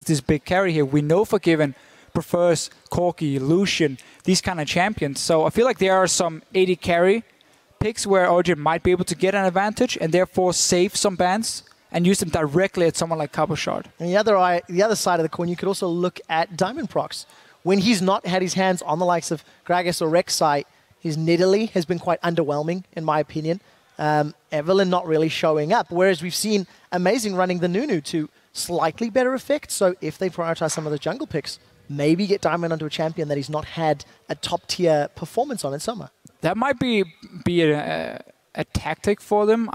this big carry here. We know Forgiven prefers Corki, Lucian, these kind of champions. So I feel like there are some AD carry picks where Origen might be able to get an advantage and therefore save some bans and use them directly at someone like Cabochard. And the other side of the coin, you could also look at Diamondprox. When he's not had his hands on the likes of Gragas or Rek'Sai, his Nidalee has been quite underwhelming, in my opinion. Evelyn not really showing up, whereas we've seen Amazing running the Nunu to slightly better effect. So if they prioritize some of the jungle picks, maybe get Diamond onto a champion that he's not had a top-tier performance on in summer. That might be a tactic for them.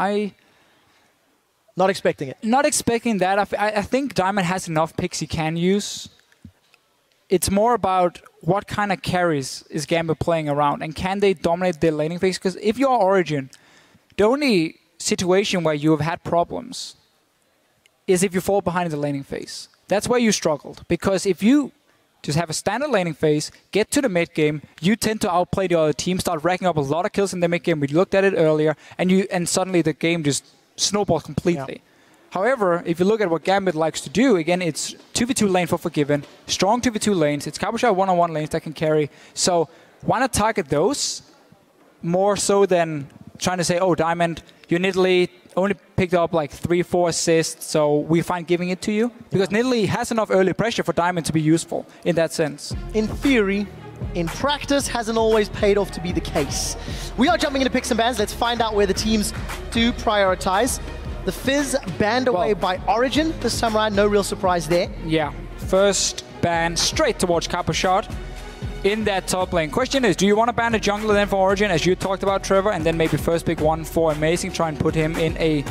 Not expecting it. Not expecting that. I think Diamond has enough picks he can use. It's more about what kind of carries is Gambit playing around, and can they dominate their laning phase? Because if you're Origen, the only situation where you have had problems is if you fall behind in the laning phase. That's where you struggled. Because if you just have a standard laning phase, get to the mid game, you tend to outplay the other team, start racking up a lot of kills in the mid game. We looked at it earlier, and suddenly the game just snowballs completely. Yeah. However, if you look at what Gambit likes to do, again, it's 2v2 lane for Forgiven, strong 2v2 lanes, it's Cabochard one-on-one lanes that can carry. So why not target those more so than trying to say, oh, Diamond, your Nidalee only picked up like 3-4 assists, so we find giving it to you? Because Nidalee has enough early pressure for Diamond to be useful in that sense. In theory. In practice, hasn't always paid off to be the case. We are jumping into picks and bans. Let's find out where the teams do prioritize. The Fizz banned away by Origen this time around. No real surprise there. Yeah. First ban straight towards Cabochard in that top lane. Question is, do you want to ban a jungler then for Origen, as you talked about, Trevor, and then maybe first pick one for Amazing, try and put him in a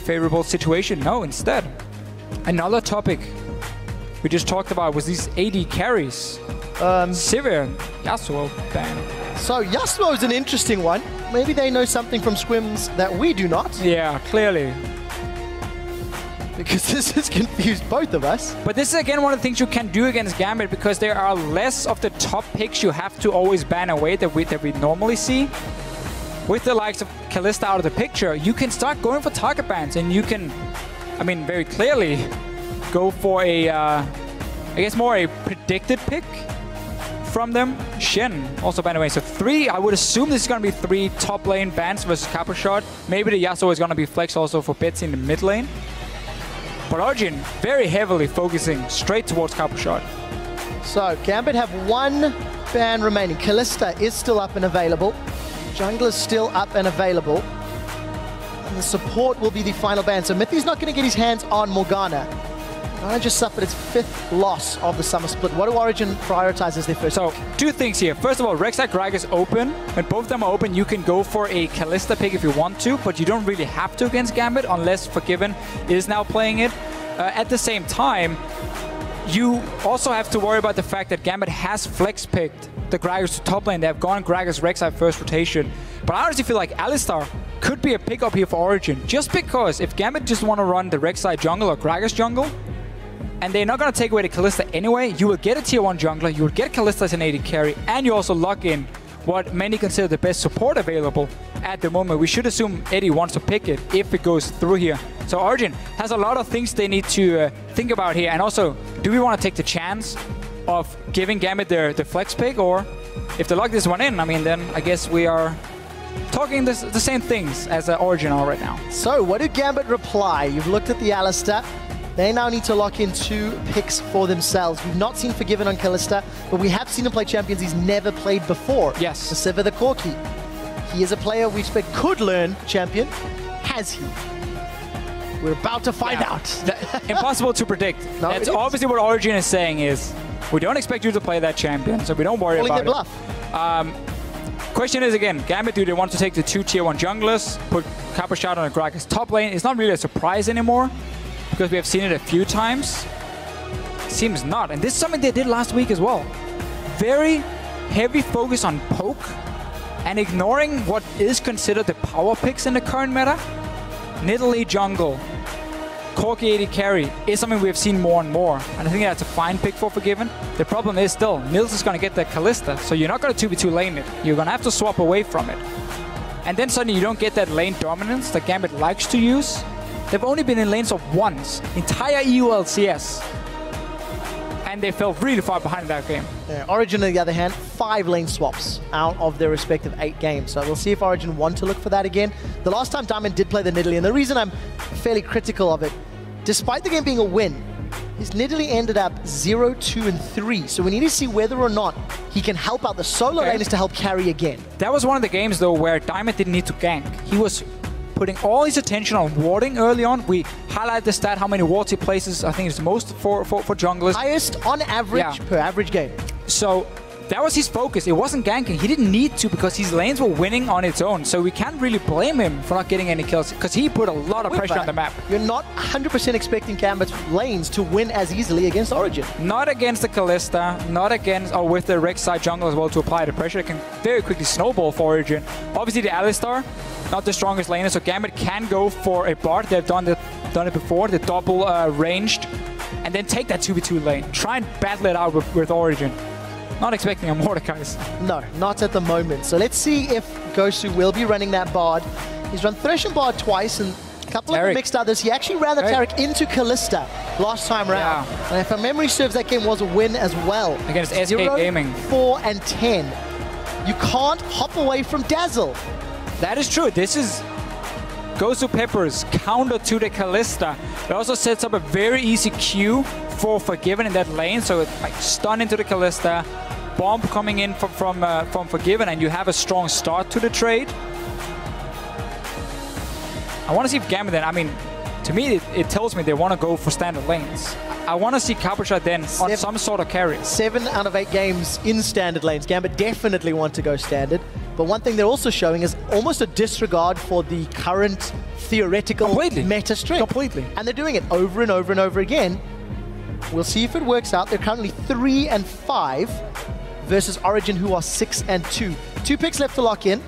favorable situation? No, instead. Another topic we just talked about was these AD carries. Sivir, Yasuo ban. So Yasuo is an interesting one. Maybe they know something from squims that we do not. Yeah, clearly. Because this has confused both of us. But this is again one of the things you can do against Gambit, because there are less of the top picks you have to always ban away that we normally see. With the likes of Kalista out of the picture, you can start going for target bans, and you can, I mean, very clearly go for a, I guess more a predicted pick from them. Shen also banned away. So 3, I would assume this is going to be 3 top lane bans versus Cabochard. Maybe the Yasuo is going to be flex also for Betsy in the mid lane. But Origen very heavily focusing straight towards Cabochard. So Gambit have 1 ban remaining. Kalista is still up and available. Jungler's still up and available. And the support will be the final ban. So Mithy's not going to get his hands on Morgana. Morgana just suffered its 5th loss of the summer split. What do Origen prioritize as their first? So 2 things here. First of all, Rek'Sai Gragas open. When both of them are open, you can go for a Kalista pick if you want to, but you don't really have to against Gambit unless Forgiven is now playing it. At the same time, you also have to worry about the fact that Gambit has flex picked the Gragas to top lane. They have gone Gragas Rek'Sai first rotation. But I honestly feel like Alistar could be a pickup here for Origen, just because if Gambit just want to run the Rek'Sai jungle or Gragas jungle, and they're not going to take away the Kalista anyway, you will get a tier 1 jungler, you will get Kalista as an AD carry, and you also lock in what many consider the best support available at the moment. We should assume Eddie wants to pick it if it goes through here. So Origen has a lot of things they need to think about here. And also, do we want to take the chance of giving Gambit the flex pick? Or if they lock this one in, I mean, then I guess we are talking the same things as Origen are right now. So what did Gambit reply? You've looked at the Alistar. They now need to lock in 2 picks for themselves. We've not seen Forgiven on Kalista, but we have seen him play champions he's never played before. Yes. The Sivir the Corki. He is a player we expect could learn champion. Has he? We're about to find out. Impossible to predict. No, that's obviously what Origen is saying is, we don't expect you to play that champion, so we don't worry about it. Bluff. Question is, again, Gambit, do they want to take the 2 tier 1 junglers, put Cabochard on a Gragas top lane? It's not really a surprise anymore, because we have seen it a few times. Seems not. And this is something they did last week as well. Very heavy focus on poke and ignoring what is considered the power picks in the current meta. Nidalee jungle, Corki AD carry is something we have seen more and more. And I think that's a fine pick for Forgiven. The problem is still, Niels is going to get that Kalista, so you're not going to 2v2 lane it. You're going to have to swap away from it. And then suddenly you don't get that lane dominance that Gambit likes to use. They've only been in lanes of once, entire EU LCS. and they fell really far behind in that game. Yeah, Origen, on the other hand, 5 lane swaps out of their respective 8 games. So we'll see if Origen want to look for that again. The last time Diamond did play the Nidalee, and the reason I'm fairly critical of it, despite the game being a win, his Nidalee ended up 0, 2, and 3. So we need to see whether or not he can help out the solo laners to help carry again. That was one of the games, though, where Diamond didn't need to gank. He was putting all his attention on warding early on. We highlight the stat, how many wards he places. I think it's the most for junglers. Highest on average per average game. So that was his focus. It wasn't ganking. He didn't need to because his lanes were winning on its own. So we can't really blame him for not getting any kills because he put a lot of pressure on the map. You're not 100% expecting Gambit's lanes to win as easily against Origen. Not against the Kalista, not against, or with the Rek'Sai jungle as well to apply the pressure. It can very quickly snowball for Origen. Obviously the Alistar, not the strongest laner, so Gambit can go for a Bard. They've done it before, the double ranged, and then take that 2v2 lane. Try and battle it out with Origen. Not expecting a Mordekaiser. No, not at the moment. So let's see if GoSu will be running that Bard. He's run Thresh and Bard twice, and a couple of the mixed others. He actually ran the Taric into Kalista last time round. Yeah. And if my memory serves, that game was a win as well. Against SK Gaming. 4 and 10. You can't hop away from Dazzle. That is true. This is GoSu Pepper's counter to the Kalista. It also sets up a very easy Q for Forgiven in that lane. So it's like stun into the Kalista, bomb coming in from Forgiven, and you have a strong start to the trade. I want to see if Gambit then, I mean, to me, it tells me they want to go for standard lanes. I want to see Cabochard then on some sort of carry. 7 out of 8 games in standard lanes. Gambit definitely want to go standard. But one thing they're also showing is almost a disregard for the current theoretical meta strength. Completely. And they're doing it over and over and over again. We'll see if it works out. They're currently 3 and 5 versus Origen, who are 6 and 2. 2 picks left to lock in.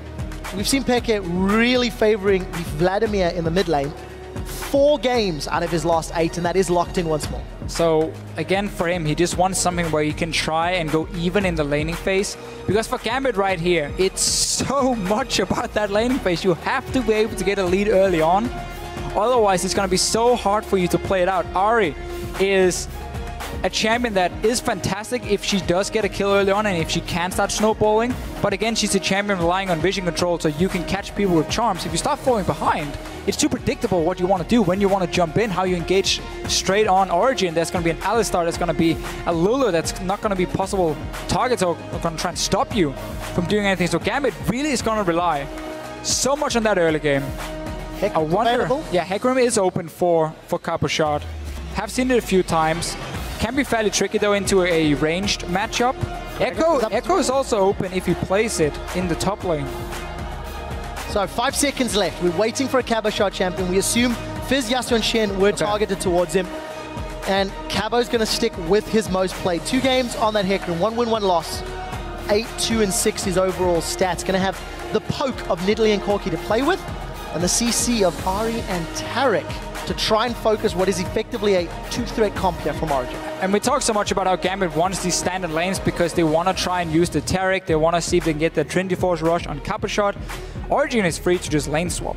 We've seen Peke really favoring Vladimir in the mid lane. 4 games out of his last 8, and that is locked in once more. So again, for him, he just wants something where he can try and go even in the laning phase. Because for Gambit right here, it's so much about that laning phase. You have to be able to get a lead early on. Otherwise, it's going to be so hard for you to play it out. Ahri is a champion that is fantastic if she does get a kill early on and if she can start snowballing. But again, she's a champion relying on vision control, so you can catch people with charms. If you start falling behind, it's too predictable what you want to do, when you want to jump in, how you engage straight on Origen. There's going to be an Alistar, there's going to be a Lulu that's not going to be possible targets or going to try and stop you from doing anything. So Gambit really is going to rely so much on that early game. I wonder, Hecarim is open for Cabochard. Have seen it a few times. Can be fairly tricky though into a ranged matchup. Echo is also open if you place it in the top lane. So 5 seconds left. We're waiting for a Cabochard champion. We assume Fizz, Yasuo, and Shen were targeted towards him. And Cabo's going to stick with his most played. 2 games on that Hecarim. 1 win, 1 loss. 8, 2, and 6 his overall stats. Going to have the poke of Nidalee and Corki to play with, and the CC of Ahri and Taric to try and focus what is effectively a 2-threat comp here from Origen. And we talk so much about how Gambit wants these standard lanes because they want to try and use the Taric. They want to see if they can get the Trinity Force rush on Cabochard. Origen is free to just lane swap.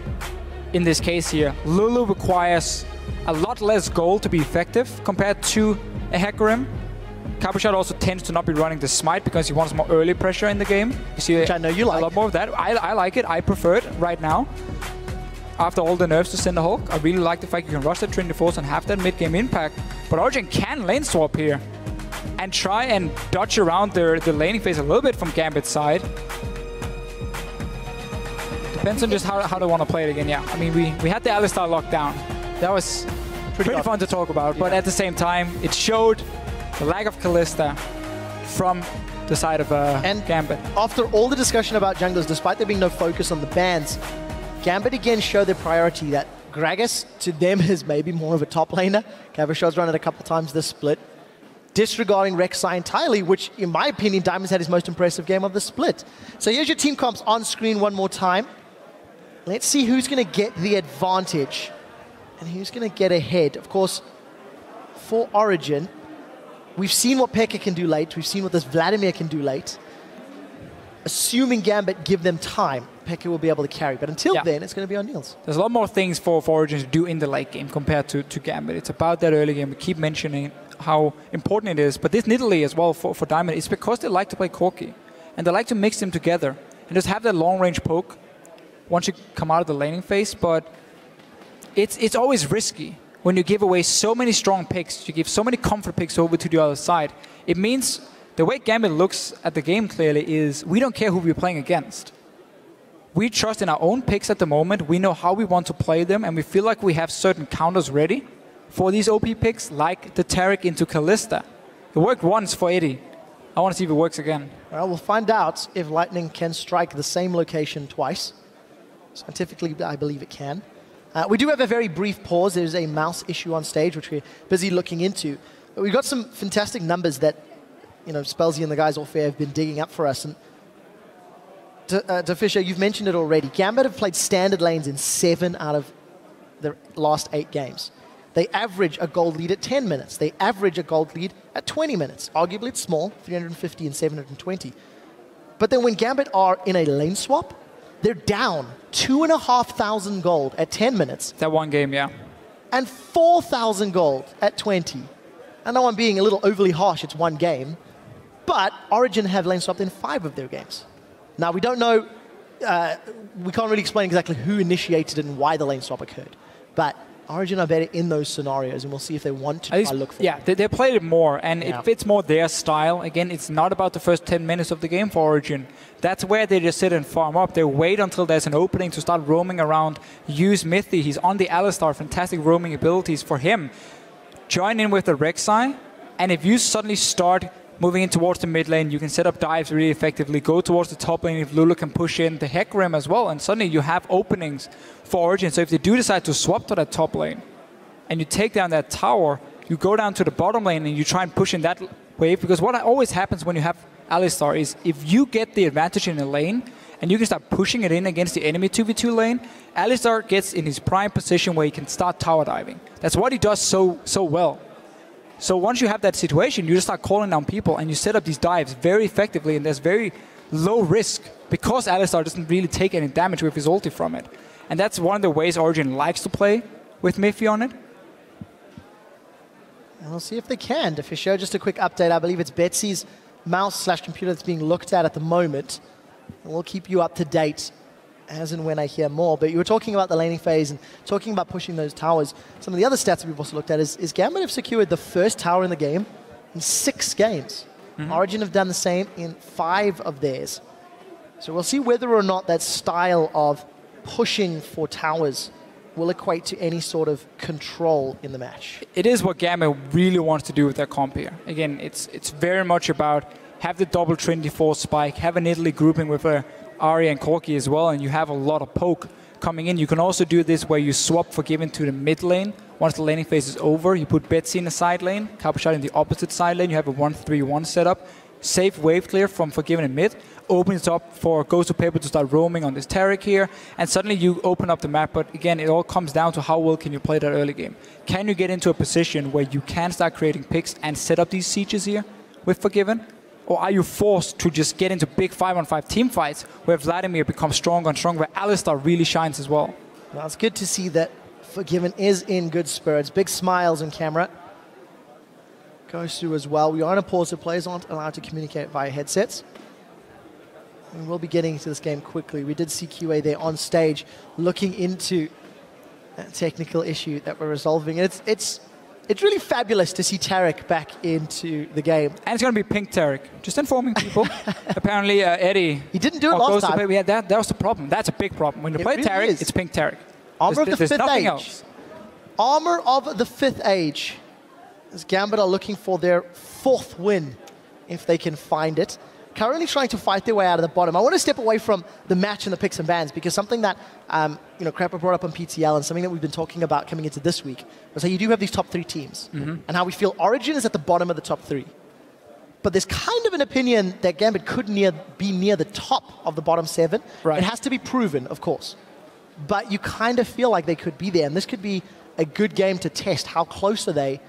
In this case here, Lulu requires a lot less gold to be effective compared to a Hecarim. Cabochard also tends to not be running the smite because he wants more early pressure in the game. You see, which I know you like. A lot more of that. I like it. I prefer it right now. After all the nerfs to Cinderhulk, I really like the fact you can rush the Trinity Force and have that mid-game impact. But Origen can lane swap here and try and dodge around the laning phase a little bit from Gambit's side. Depends on just how they want to play it again. Yeah, I mean, we had the Alistar locked down. That was pretty fun to talk about. But at the same time, it showed the lack of Kalista from the side of Gambit. After all the discussion about junglers, despite there being no focus on the bans, Gambit again showed their priority that Gragas to them is maybe more of a top laner. Cabochard's run it a couple times this split. Disregarding Rek'Sai entirely, which in my opinion, Diamond's had his most impressive game of the split. So here's your team comps on screen one more time. Let's see who's going to get the advantage and who's going to get ahead. Of course, for Origen, we've seen what Peke can do late. We've seen what this Vladimir can do late. Assuming Gambit give them time, Peke will be able to carry. But until then, it's going to be on Niels. There's a lot more things for Origen to do in the late game compared to Gambit. It's about that early game. We keep mentioning it how important it is. But this Nidalee as well for Diamond, it's because they like to play Corki. And they like to mix them together and just have that long-range poke once you come out of the laning phase. But it's always risky when you give away so many strong picks. You give so many comfort picks over to the other side. It means the way Gambit looks at the game clearly is we don't care who we're playing against. We trust in our own picks at the moment. We know how we want to play them, and we feel like we have certain counters ready for these OP picks, like the Taric into Kalista. It worked once for Eddie. I want to see if it works again. Well, we'll find out if lightning can strike the same location twice. Scientifically, I believe it can. We do have a very brief pause. There's a mouse issue on stage, which we're busy looking into. But we've got some fantastic numbers that, you know, Spellsy and the guys off air have been digging up for us. And Deficio, you've mentioned it already. Gambit have played standard lanes in 7 out of the last 8 games. They average a gold lead at 10 minutes. They average a gold lead at 20 minutes. Arguably, it's small, 350 and 720. But then when Gambit are in a lane swap, they're down 2,500 gold at 10 minutes. That one game, yeah. And 4,000 gold at 20. I know I'm being a little overly harsh, it's one game. But Origen have lane swapped in 5 of their games. Now, we don't know, we can't really explain exactly who initiated it and why the lane swap occurred. But Origen are better in those scenarios, and we'll see if they want to look for it. They played it more, and it fits more their style. Again, it's not about the first 10 minutes of the game for Origen. That's where they just sit and farm up. They wait until there's an opening to start roaming around, use Mithy. He's on the Alistar, fantastic roaming abilities for him. Join in with the Rek'Sai, and if you suddenly start moving in towards the mid lane, you can set up dives really effectively, go towards the top lane if Lulu can push in the Hecarim as well, and suddenly you have openings for Origen. So if they do decide to swap to that top lane, and you take down that tower, you go down to the bottom lane and you try and push in that wave, because what always happens when you have Alistar is if you get the advantage in a lane, and you can start pushing it in against the enemy 2v2 lane, Alistar gets in his prime position where he can start tower diving. That's what he does so well. So once you have that situation, you just start calling down people and you set up these dives very effectively, and there's very low risk because Alistar doesn't really take any damage with his ulti from it. And that's one of the ways Origen likes to play with Mithy on it. And we'll see if they can. Deficio, just a quick update. I believe it's Betsy's mouse/computer that's being looked at the moment. And we'll keep you up to date as and when I hear more. But you were talking about the laning phase and talking about pushing those towers. Some of the other stats that we've also looked at is Gambit have secured the first tower in the game in 6 games. Origen have done the same in 5 of theirs. So we'll see whether or not that style of pushing for towers will equate to any sort of control in the match. It is what Gambit really wants to do with their comp here. Again, it's very much about have the double Trinity Force spike, have an Nidalee grouping with a Ahri and Corki as well, and you have a lot of poke coming in. You can also do this where you swap Forgiven to the mid lane. Once the laning phase is over, you put Betsy in the side lane, Cabochard in the opposite side lane. You have a 1-3-1 setup. Safe wave clear from Forgiven in mid. Opens up for GoSu Pepper to start roaming on this Taric here, and suddenly you open up the map. But again, it all comes down to how well can you play that early game. Can you get into a position where you can start creating picks and set up these sieges here with Forgiven? Or are you forced to just get into big 5-on-5 team fights where Vladimir becomes stronger and stronger, where Alistar really shines as well? Well, it's good to see that Forgiven is in good spirits. Big smiles on camera. GoSu as well. We are in a pause, so players aren't allowed to communicate via headsets. And we'll be getting into this game quickly. We did see QA there on stage looking into that technical issue that we're resolving. And it's really fabulous to see Taric back into the game. And it's going to be pink Taric. Just informing people. Apparently, Eddie... He didn't do it last time. Yeah, that was the problem. That's a big problem. When you play really Taric, it's pink Taric. Armor of the 5th age. Else. Armor of the 5th age. As Gambit are looking for their 4th win, if they can find it. Currently trying to fight their way out of the bottom. I want to step away from the match and the picks and bans, because something that Crapper brought up on PTL and something that we've been talking about coming into this week was how you do have these top 3 teams, and how we feel Origen is at the bottom of the top 3. But there's kind of an opinion that Gambit could be near the top of the bottom 7. Right. It has to be proven, of course. But you kind of feel like they could be there, and this could be a good game to test how close are they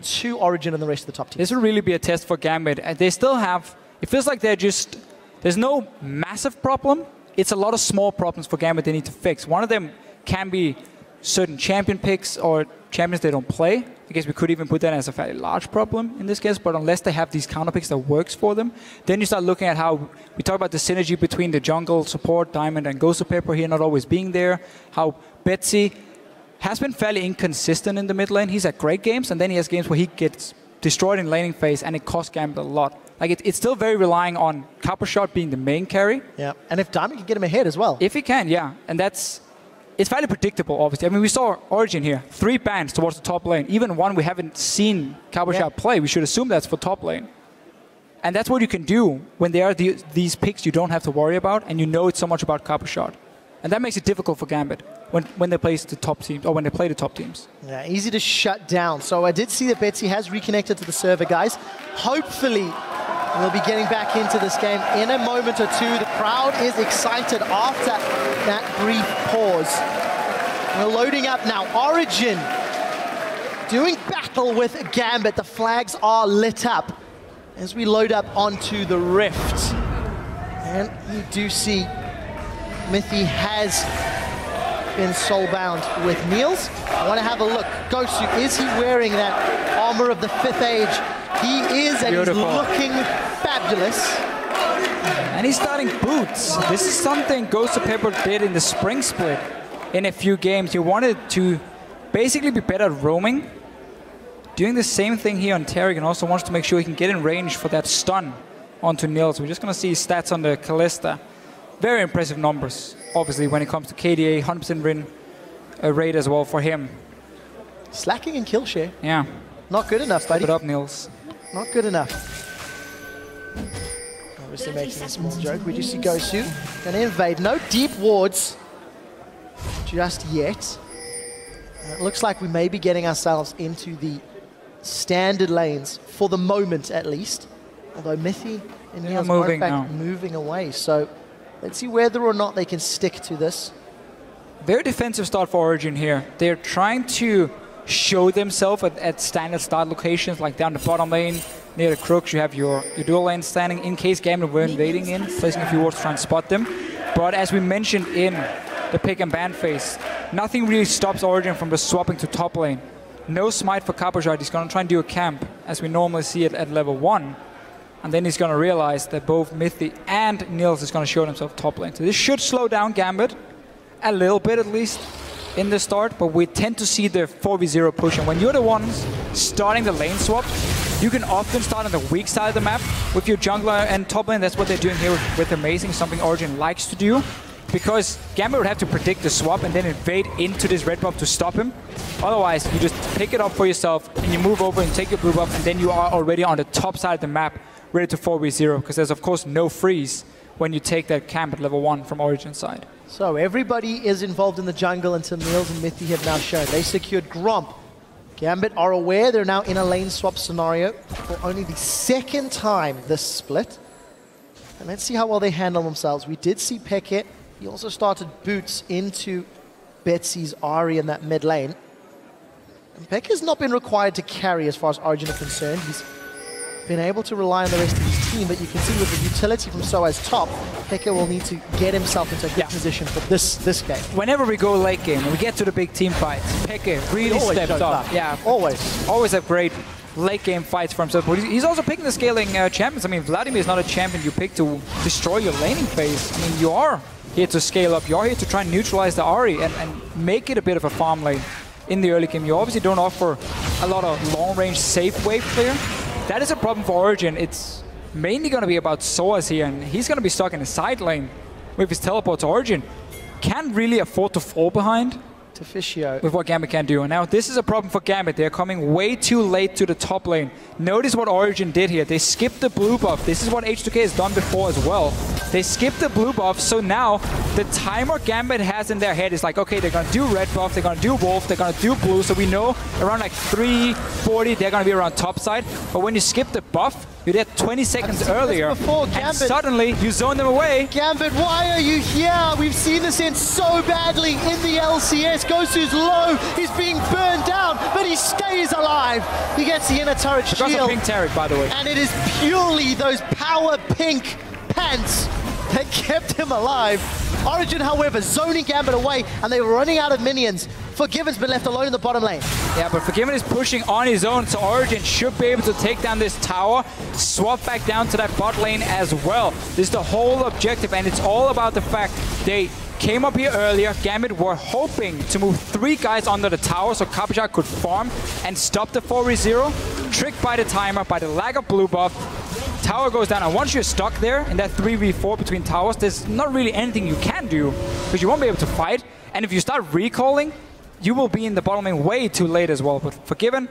to Origen and the rest of the top teams. This will really be a test for Gambit. They still have... It feels like there's no massive problem. It's a lot of small problems for Gambit they need to fix. One of them can be certain champion picks or champions they don't play. I guess we could even put that as a fairly large problem in this case, but unless they have these counter picks that works for them, then you start looking at how we talk about the synergy between the jungle support, Diamond and GoSu Pepper here not always being there, how Betsy has been fairly inconsistent in the mid lane. He's had great games, and then he has games where he gets destroyed in laning phase, and it costs Gambit a lot. Like it's still very relying on Cabochard being the main carry. Yeah, and if Diamond can get him ahead as well. If he can, yeah, and it's fairly predictable, obviously. I mean, we saw Origen here, 3 bans towards the top lane. Even one we haven't seen Cabochard play. We should assume that's for top lane. And that's what you can do when there are these picks you don't have to worry about, and you know it's so much about Cabochard. And that makes it difficult for Gambit when they play the top teams, or when they play the top teams. Yeah, easy to shut down. So I did see that Betsy has reconnected to the server, guys. Hopefully, we'll be getting back into this game in a moment or two. The crowd is excited after that brief pause. We're loading up now. Origen doing battle with Gambit. The flags are lit up as we load up onto the Rift. And you do see Mithy has been soulbound with Niels. I want to have a look. GoSu, is he wearing that armor of the 5th age? He is, and he's looking fabulous. And he's starting boots. This is something GoSu Pepper did in the spring split in a few games. He wanted to basically be better at roaming. Doing the same thing here on Taric, and also wants to make sure he can get in range for that stun onto Niels. We're just going to see stats on the Kalista. Very impressive numbers, obviously, when it comes to KDA. 100% win rate as well for him. Slacking in kill share. Yeah. Not good enough, buddy. Put up, Niels. Not good enough. Obviously making a small joke. We just see GoSu going to invade. No deep wards just yet. It looks like we may be getting ourselves into the standard lanes, for the moment at least. Although Mithy and Niels are moving away. So let's see whether or not they can stick to this. Very defensive start for Origen here. They're trying to show themselves at standard start locations, like down the bottom lane, near the crooks. You have your dual lane standing in case Gambit were invading in, placing a few wards to try and spot them. But as we mentioned in the pick and ban phase, nothing really stops Origen from just swapping to top lane. No smite for Cabochard. He's going to try and do a camp, as we normally see it at level 1. And then he's going to realize that both Mithy and Niels is going to show themselves top lane. So this should slow down Gambit a little bit, at least in the start, but we tend to see the 4v0 push. And when you're the ones starting the lane swap, you can often start on the weak side of the map with your jungler and top lane. That's what they're doing here with Amazing, something Origen likes to do, because Gambit would have to predict the swap and then invade into this red buff to stop him. Otherwise, you just pick it up for yourself and you move over and take your blue buff, and then you are already on the top side of the map, ready to 4v0, because there's of course no freeze when you take that camp at level 1 from Origen side. So everybody is involved in the jungle until Niels and Mithy have now shown. They secured Gromp. Gambit are aware they're now in a lane swap scenario for only the 2nd time this split. And let's see how well they handle themselves. We did see xPeke. He also started boots into Betsy's Ahri in that mid lane. And xPeke has not been required to carry as far as Origen are concerned. He's been able to rely on the rest of his team, but you can see with the utility from Soaz top, xPeke will need to get himself into a good position for this game. Whenever we go late game and we get to the big team fights, xPeke really steps up. Yeah, always have great late game fights for himself. But he's also picking the scaling champions. I mean, Vladimir is not a champion you pick to destroy your laning phase. I mean, you are here to scale up. You are here to try and neutralize the Ahri and make it a bit of a farm lane in the early game. You obviously don't offer a lot of long-range safe wave clear. That is a problem for Origen. It's mainly going to be about Soaz here, and he's going to be stuck in the side lane with his teleport to Origen. Can't really afford to fall behind Deficio with what Gambit can do. And now this is a problem for Gambit. They're coming way too late to the top lane. Notice what Origen did here. They skipped the blue buff. This is what H2K has done before as well. They skipped the blue buff, so now the timer Gambit has in their head is like, okay, they're going to do red buff, they're going to do wolf, they're going to do blue, so we know around like 3:40 they're going to be around top side. But when you skip the buff, you're there 20 seconds earlier, and suddenly you zone them away. Gambit, why are you here? We've seen this end so badly in the LCS. GoSu's low, he's being burned down, but he stays alive. He gets the inner turret shield. Because of pink Taric, by the way. And it is purely those power pink pants that kept him alive. Origen, however, zoning Gambit away, and they were running out of minions Forgiven's been left alone in the bottom lane. Yeah, but Forgiven is pushing on his own, so Origen should be able to take down this tower, swap back down to that bot lane as well. This is the whole objective, and it's all about the fact they came up here earlier. Gambit were hoping to move 3 guys under the tower so Cabochard could farm and stop the 4v0. Tricked by the timer, by the lack of blue buff. Tower goes down, and once you're stuck there in that 3v4 between towers, there's not really anything you can do because you won't be able to fight. And if you start recalling, you will be in the bottom lane way too late as well. But Forgiven,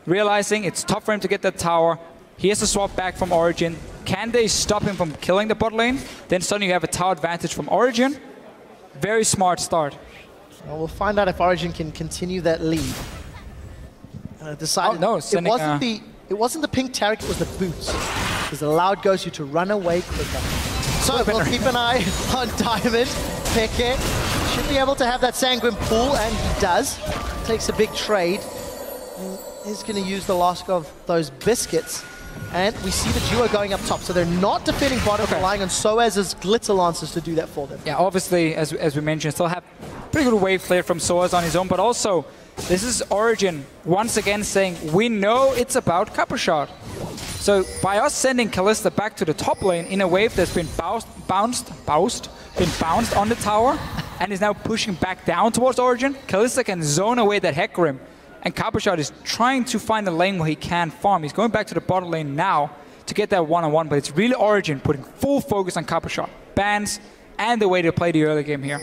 realizing it's tough for him to get that tower, he has to swap back from Origen. Can they stop him from killing the bot lane? Then suddenly you have a tower advantage from Origen. Very smart start. Well, we'll find out if Origen can continue that lead. Decided it wasn't the pink Taric, it was the boots. Because it allowed GoSu to run away quicker. So we'll keep an eye on Diamondprox. Should be able to have that sanguine pool, and he does. Takes a big trade. And he's going to use the last of those biscuits. And we see the duo going up top. So they're not defending bottom, relying on Soaz's glitter lancers to do that for them. Yeah, obviously, as we mentioned, still have pretty good wave clear from Soaz on his own, but also this is Origen once again saying, we know it's about Cabochard. So by us sending Kalista back to the top lane in a wave that's been bounced on the tower and is now pushing back down towards Origen, Kalista can zone away that Hecarim. And Cabochard is trying to find a lane where he can farm. He's going back to the bottom lane now to get that one-on-one, but it's really Origen putting full focus on Cabochard. Bans and the way to play the early game here.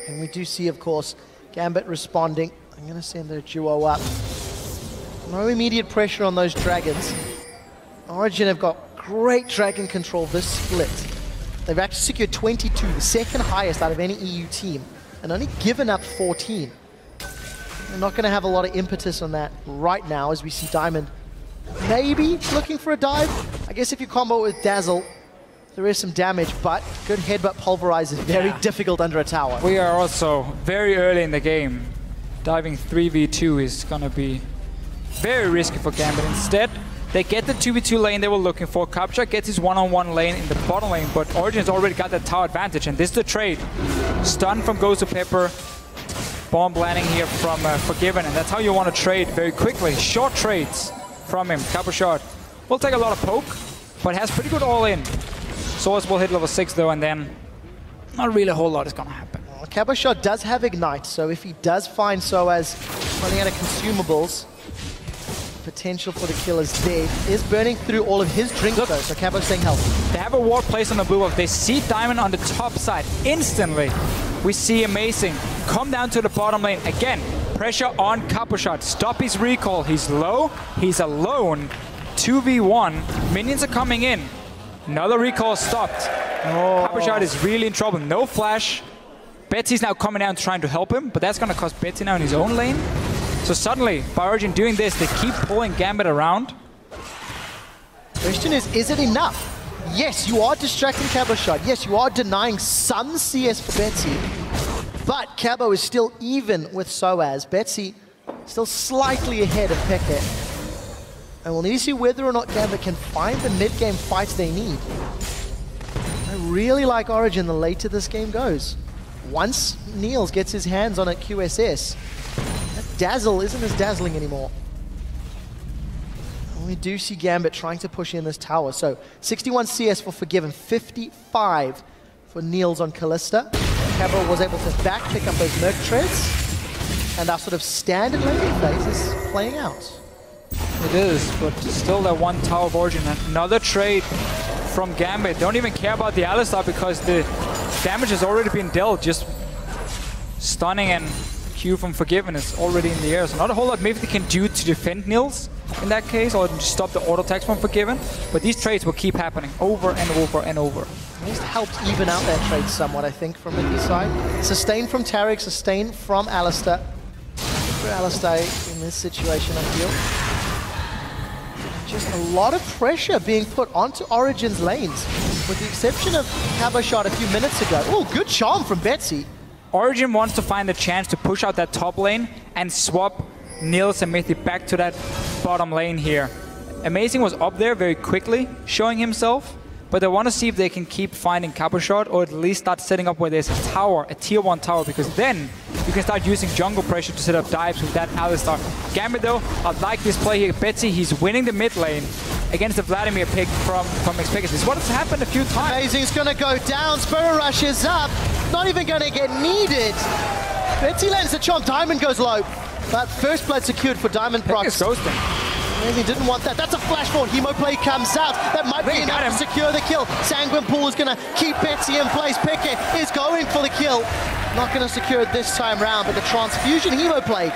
And we do see, of course, Gambit responding. I'm going to send their duo up. No immediate pressure on those dragons. Origen have got great dragon control this split. They've actually secured 22, the second highest out of any EU team, and only given up 14. They're not going to have a lot of impetus on that right now as we see Diamond maybe looking for a dive. I guess if you combo with Dazzle, there is some damage, but good headbutt pulverize is very difficult under a tower. We are also very early in the game. Diving 3v2 is going to be very risky for Gambit. Instead, they get the 2v2 lane they were looking for. Cabochard gets his one-on-one lane in the bottom lane, but Origen's already got that tower advantage, and this is the trade. Stun from GoSu Pepper. Bomb landing here from Forgiven, and that's how you want to trade very quickly. Short trades from him. Cabochard will take a lot of poke, but has pretty good all-in. Soaz will hit level 6 though, and then not really a whole lot is going to happen. Well, Cabochard does have Ignite, so if he does find Soaz running out of consumables, potential for the kill is there. He is burning through all of his drinks though, so Cabo's staying healthy. They have a ward placed on the blue buff. They see Diamond on the top side. Instantly, we see Amazing come down to the bottom lane. Again, pressure on Cabochard. Stop his recall. He's low. He's alone. 2v1. Minions are coming in. Another recall stopped. Cabochard is really in trouble. No flash. Betsy's now coming down trying to help him, but that's going to cost Betsy now in his own lane. So suddenly, by Origen doing this, they keep pulling Gambit around. Question is it enough? Yes, you are distracting Cabochard. Yes, you are denying some CS for Betsy. But Cabo is still even with Soaz. Betsy still slightly ahead of Peke. And we'll need to see whether or not Gambit can find the mid-game fights they need. I really like Origen the later this game goes. Once Niels gets his hands on a QSS, that Dazzle isn't as dazzling anymore. And we do see Gambit trying to push in this tower. So 61 CS for Forgiven, 55 for Niels on Kalista. Cabo was able to back pick up those Merc treads, and our sort of standard laning phase is playing out. It is, but still that one tower of Origen. Another trade from Gambit. Don't even care about the Alistar because the damage has already been dealt. Just stunning and Q from Forgiven is already in the air. So not a whole lot Mithy can do to defend Niels in that case, or just stop the auto attacks from Forgiven. But these trades will keep happening over and over and over. At least helped even out that trade somewhat, I think, from Mithy's side. Sustain from Taric, sustain from Alistar. For Alistar in this situation, I feel. Just a lot of pressure being put onto Origen's lanes, with the exception of Cabochard a few minutes ago. Oh, good charm from Betsy. Origen wants to find a chance to push out that top lane and swap Niels and Mithy back to that bottom lane here. Amazing was up there very quickly, showing himself, but they want to see if they can keep finding Cabochard or at least start setting up where there's a tower, a tier 1 tower, because then you can start using jungle pressure to set up dives with that Alistar. Gambit though, I like this play here. Betsy, he's winning the mid lane against the Vladimir pick from xPeke. This is what has happened a few times. Amazing's gonna go down, Spirit Rush is up, not even gonna get needed. Betsy lands the chomp, Diamond goes low, but first blood secured for Diamondprox. It's ghosting. Amazing didn't want that. That's a flash forward. Hemo play comes out. That might be enough to secure the kill. Sanguine Pool is going to keep Betsy in place. Peke is going for the kill. Not going to secure it this time round, but the transfusion Hemo play,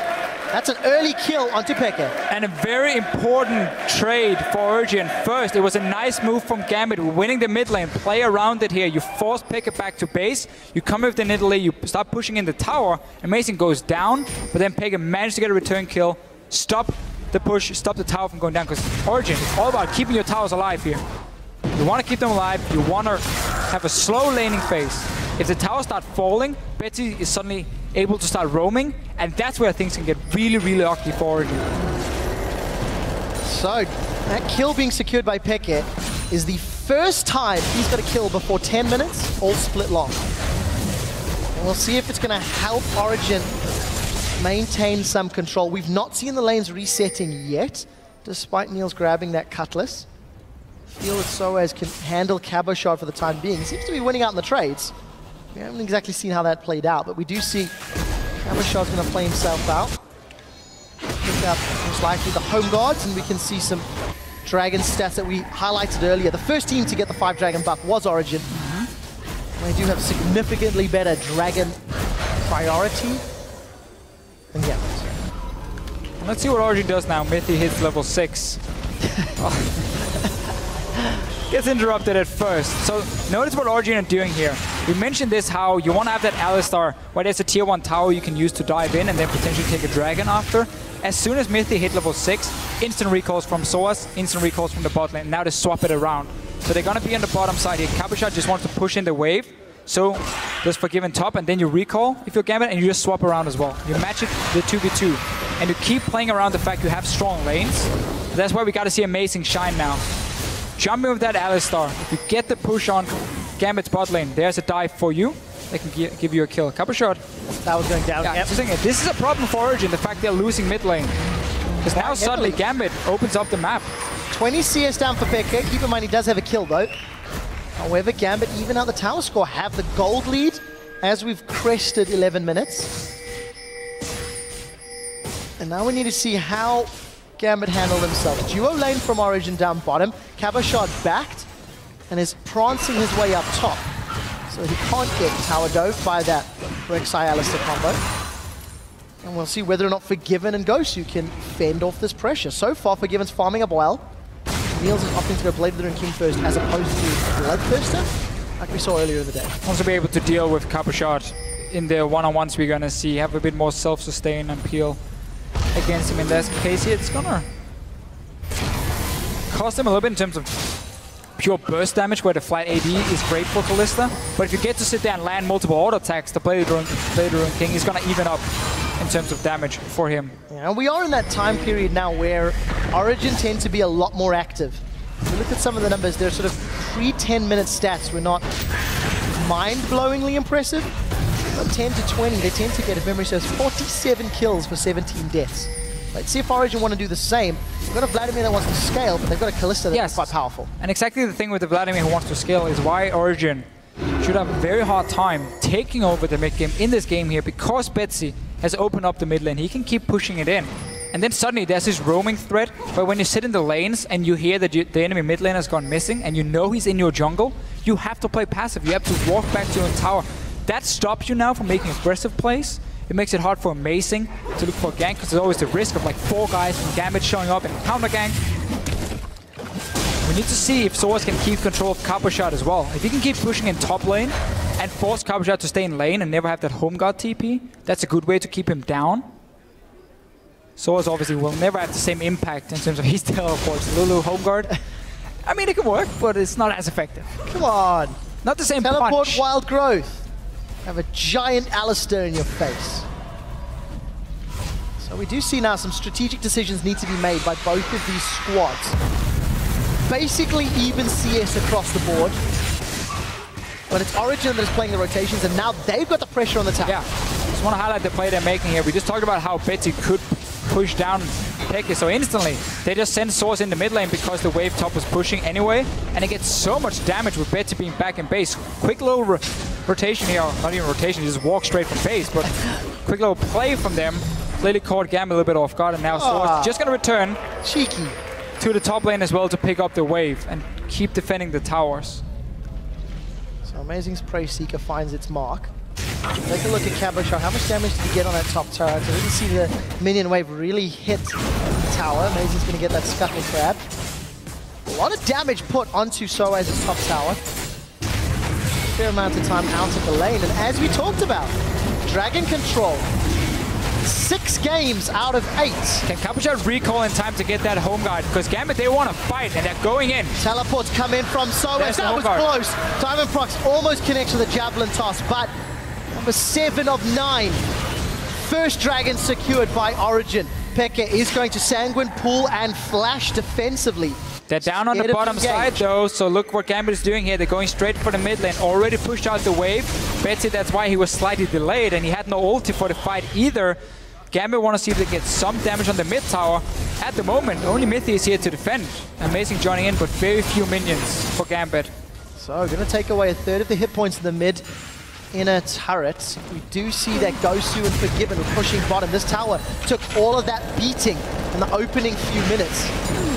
that's an early kill onto Peke. And a very important trade for Origen. First, it was a nice move from Gambit, winning the mid lane. Play around it here. You force Peke back to base. You come with the Nidalee. You start pushing in the tower. Amazing goes down, but then Peke managed to get a return kill. Stop the push, stop the tower from going down, because Origen is all about keeping your towers alive here. You want to keep them alive. You want to have a slow laning phase. If the towers start falling, Betsy is suddenly able to start roaming, and that's where things can get really, really ugly for Origen. So, that kill being secured by Peke is the first time he's got a kill before 10 minutes, all split long. And we'll see if it's going to help Origen maintain some control. We've not seen the lanes resetting yet, despite Niels grabbing that cutlass. Feel that Soaz can handle Cabochard for the time being. He seems to be winning out in the trades. We haven't exactly seen how that played out, but we do see Cabochard's going to play himself out. Pick up most likely the home guards, and we can see some dragon stats that we highlighted earlier. The first team to get the 5 dragon buff was Origen. They do have significantly better dragon priority. And yeah. Let's see what Origen does now. Mithy hits level 6. Gets interrupted at first. So notice what Origen are doing here. We mentioned this, how you want to have that Alistar where there's a tier 1 tower you can use to dive in and then potentially take a dragon after. As soon as Mithy hit level 6, instant recalls from Soaz, instant recalls from the bot lane. Now they swap it around. So they're going to be on the bottom side here. Cabochard just wants to push in the wave. So there's Forgiven top, and then you recall if you're Gambit, and you just swap around as well. You match it the 2v2, and you keep playing around the fact you have strong lanes. That's why we got to see Amazing shine now. Jumping with that Alistar. If you get the push on Gambit's bot lane, there's a dive for you. They can give you a kill. Cabochard. That was going down. Yeah, yep. This is a problem for Origen, the fact they're losing mid lane. Because now suddenly Gambit opens up the map. 20 CS down for Peke. Keep in mind he does have a kill though. However, Gambit, even out the tower score, have the gold lead as we've crested 11 minutes. And now we need to see how Gambit handle themselves. Duo lane from Origen down bottom. Cabochard backed and is prancing his way up top. So he can't get tower dove by that Rek'Sai Alistar combo. And we'll see whether or not Forgiven and GoSu can fend off this pressure. So far, Forgiven's farming up well. Niels is opting to go Blade Leader and King first as opposed to Bloodthirster, like we saw earlier in the day. Also be able to deal with Cabochard in the one-on-ones we're gonna see, have a bit more self-sustain and peel against him in this case here. It's gonna cost him a little bit in terms of pure burst damage, where the flat AD is great for Kalista. But if you get to sit there and land multiple auto attacks, the Blade Leader and King is gonna even up in terms of damage for him. Yeah, and we are in that time period now where Origen tend to be a lot more active. If you look at some of the numbers, they're sort of pre-10 minute stats were not mind-blowingly impressive, but 10 to 20, they tend to get, if memory serves, 47 kills for 17 deaths. Let's see if Origen want to do the same. They've got a Vladimir that wants to scale, but they've got a Kalista that's quite powerful. And exactly the thing with the Vladimir who wants to scale is why Origen should have a very hard time taking over the mid game in this game here, because Betsy has opened up the mid lane. He can keep pushing it in. And then suddenly there's this roaming threat where when you sit in the lanes and you hear that the enemy mid lane has gone missing and you know he's in your jungle, you have to play passive. You have to walk back to your tower. That stops you now from making aggressive plays. It makes it hard for Amazing to look for a gank, because there's always the risk of like 4 guys from Gambit showing up and counter gank. We need to see if Soaz can keep control of Cabochard as well. If he can keep pushing in top lane and force Cabochard to stay in lane and never have that home guard TP, that's a good way to keep him down. Soaz obviously will never have the same impact in terms of his teleports. Lulu home guard. I mean, it can work, but it's not as effective. Come on. Not the same Teleport punch. Wild Growth. Have a giant Alistar in your face. So we do see now some strategic decisions need to be made by both of these squads. basically even CS across the board. But it's Origen that is playing the rotations, and now they've got the pressure on the tower. Yeah, just want to highlight the play they're making here. We just talked about how Betsy could push down xPeke, so instantly they just send Soaz in the mid lane because the wave top was pushing anyway, and it gets so much damage with Betsy being back in base. Quick little rotation here, not even rotation, you just walk straight from base, but quick little play from them. Clearly caught Gambit a little bit off guard, and now Soaz just going to return cheeky to the top lane as well to pick up the wave and keep defending the towers. So Amazing's Prey Seeker finds its mark. Take a look at Cabochard. How much damage did he get on that top tower? I didn't see the minion wave really hit the tower. Amazing's going to get that Scuttle Crab. A lot of damage put onto Soaz's top tower. Fair amount of time out of the lane. And as we talked about, Dragon Control. 6 games out of 8. Can Cabochard recall in time to get that home guard? Because Gambit, they want to fight, and they're going in. Teleports come in from Soaz. That was close. Diamondprox almost connects with a Javelin toss, but number 7 of 9. First dragon secured by Origen. xPeke is going to Sanguine Pool and flash defensively. They're down on the bottom side though, so look what Gambit is doing here. They're going straight for the mid lane. Already pushed out the wave. Betsy, that's why he was slightly delayed, and he had no ulti for the fight either. Gambit want to see if they get some damage on the mid tower. At the moment, only Mithy is here to defend. Amazing joining in, but very few minions for Gambit. So, going to take away a third of the hit points in the mid inner turret. We do see that GoSu and Forgiven are pushing bottom. This tower took all of that beating in the opening few minutes,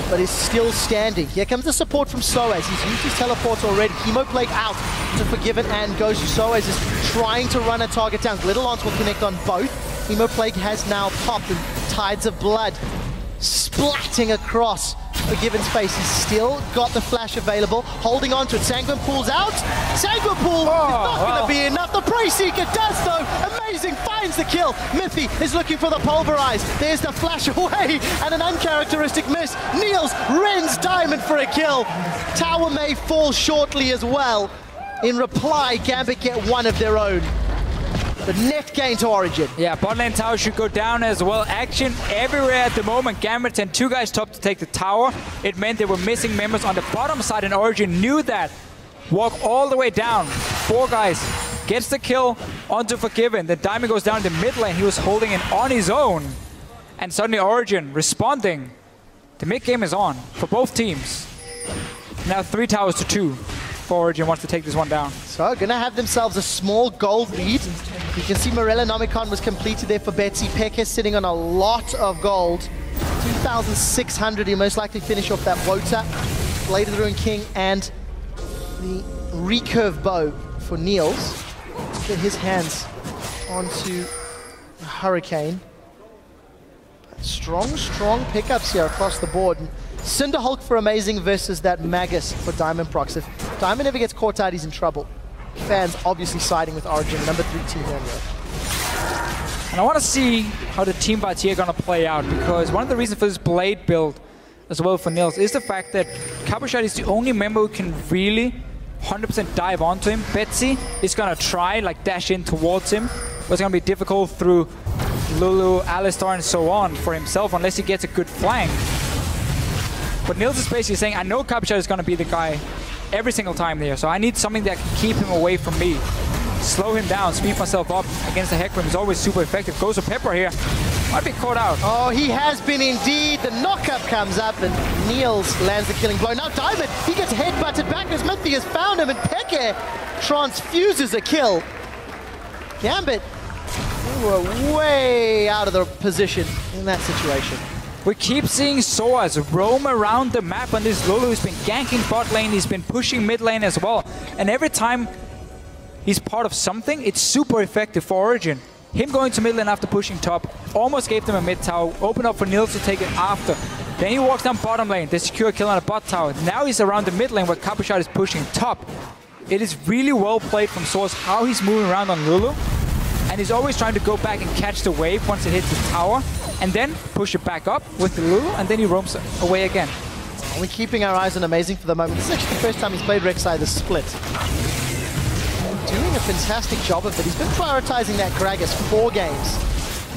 but is still standing. Here comes the support from Soaz. He's used his teleports already. Chemo Plague out to Forgiven and GoSu. Soaz is trying to run a target down. Glitterlance will connect on both. Chemo Plague has now popped, and Tides of Blood splatting across Forgiven's face. He's still got the flash available, holding on to it. Sanguine Pool's out. Sanguine Pool is not going to be enough. The Prey Seeker does though. Amazing finds the kill. Mithy is looking for the Pulverize. There's the flash away and an uncharacteristic miss. Niels rends Diamond for a kill. Tower may fall shortly as well. In reply, Gambit get one of their own. The net gain to Origen. Yeah, bot lane tower should go down as well. Action everywhere at the moment. Gambit sent 2 guys top to take the tower. It meant they were missing members on the bottom side, and Origen knew that. Walk all the way down. 4 guys. Gets the kill onto Forgiven. The Diamond goes down in the mid lane. He was holding it on his own. And suddenly Origen responding. The mid game is on for both teams. Now 3 towers to 2. Origen wants to take this one down. So, gonna have themselves a small gold lead. You can see Morellonomicon was completed there for Betsy. xPeke sitting on a lot of gold. 2,600. He'll most likely finish off that Wota, Blade of the Ruined King, and the recurve bow for Niels. Get his hands onto the Hurricane. Strong pickups here across the board. Cinderhulk for Amazing versus that Magus for Diamondprox. If Diamond ever gets caught out, he's in trouble. Fans obviously siding with Origen, number 3 team here. And I want to see how the team fights here are going to play out, because one of the reasons for this Blade build as well for Niels is the fact that Cabochard is the only member who can really 100% dive onto him. Betsy is going to try, like dash in towards him, but it's going to be difficult through Lulu, Alistar and so on for himself unless he gets a good flank. But Niels is basically saying, I know Cabochard is going to be the guy every single time there, so I need something that can keep him away from me. Slow him down, speed myself up against the Hecarim is always super effective. GoSu Pepper here. Might be caught out. Oh, he has been indeed. The knockup comes up and Niels lands the killing blow. Now Diamond, he gets headbutted back as Mithy has found him, and xPeke transfuses a kill. Gambit, they were way out of the position in that situation. We keep seeing Soaz roam around the map on this Lulu. He's been ganking bot lane, he's been pushing mid lane as well. And every time he's part of something, it's super effective for Origen. Him going to mid lane after pushing top almost gave them a mid tower, opened up for Niels to take it after. Then he walks down bottom lane, they secure a kill on a bot tower. Now he's around the mid lane where Cabochard is pushing top. It is really well played from Soaz how he's moving around on Lulu. And he's always trying to go back and catch the wave once it hits the tower, and then push it back up with the Lulu, and then he roams away again. We're keeping our eyes on Amazing for the moment. This is actually the first time he's played Rek'Sai this split. Doing a fantastic job of it. He's been prioritizing that Gragas 4 games.